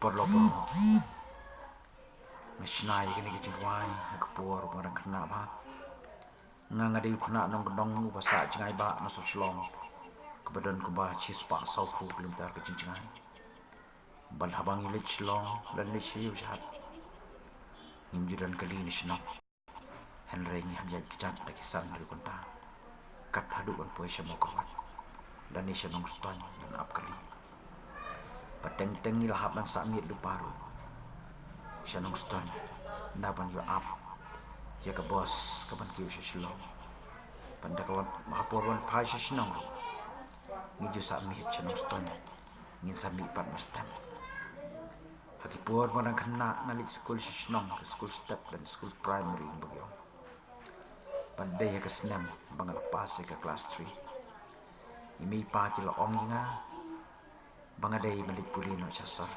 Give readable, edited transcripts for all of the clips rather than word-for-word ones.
perlo misnai kini kejingwai kepur barang kena ba nganga di kena nong gedong basa jingai ba masuk selong kebadan ku ba cis pa sau ku kilometer ke jingai bal habang ilit selong dan ni siu jahat nimjudan kali ni senang Henry ni hamjat kejat lagi san dari konta kat hadu ban poe semua kawan dan ni senang stan dan ap kali pateng-teng ni lahap man samit du paru senang stan dapan yo ap ya ke bos kapan kiu selong pada kawan mahaporwan pai senang ni ju samit senang stan ngin samit pat mastam haki puar barang kena ngalit school senang school step dan school primary bagian pandai ya ke senam bang lepas ke kelas 3 imi pa kilo onginga bang adai balik pulino sasar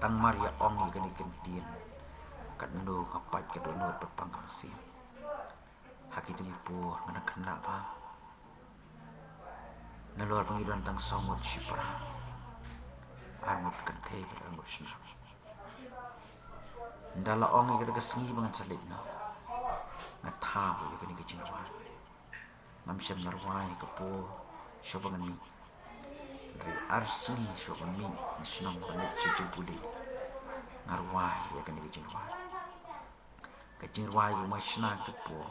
tang maria ongi kani kentin kando kapat ke dono petang mesin haki tu ipur ngana kena pa naluar pengiduan tang somot sipra armut kentei beranggut senang ndala ongi kata kesengi bangan salit no ngatabu ya kani kejingwa mamsyam narwai kepo syobangan mi dari arsni syobangan mi senang banget cicing pudi narwai ya kani kejingwa yu masna kepo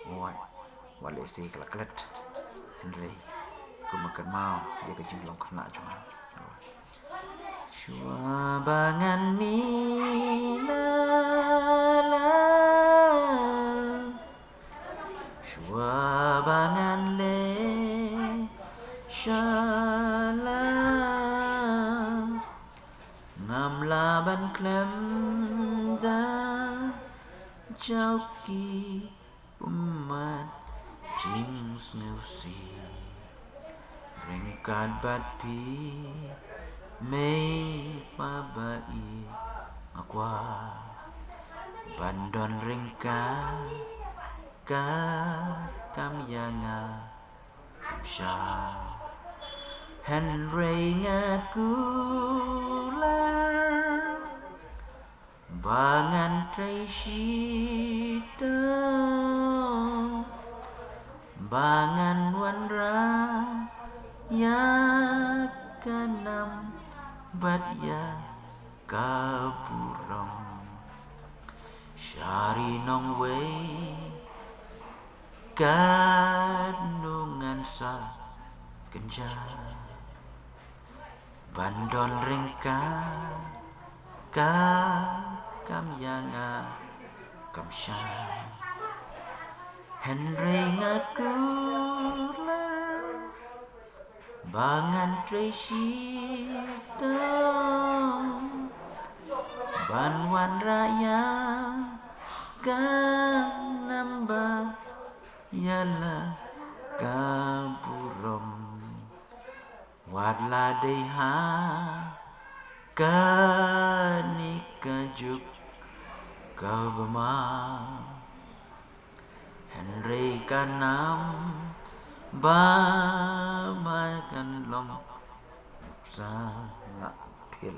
muat wale se kelaklet Henry kumakan mau ya kejinglong kena cuma syabangan mi Swabangan le syalam ngam laban klem da jauki umat jing snusi ringkat bat pi mei pabai akwa bandon ringkat ka kam yanga kamsha Henry ngakular bangan traishita bangan wanra ya kanam bat ya kaburong syari nong wei kandungan sa kenja bandon ringka ka kam yanga kamsha Henry ngakular bangan treshita banwan raya kan nambah yala kaburom wadla deha kanikajuk kabama Henry kanam ba makan long sa na pil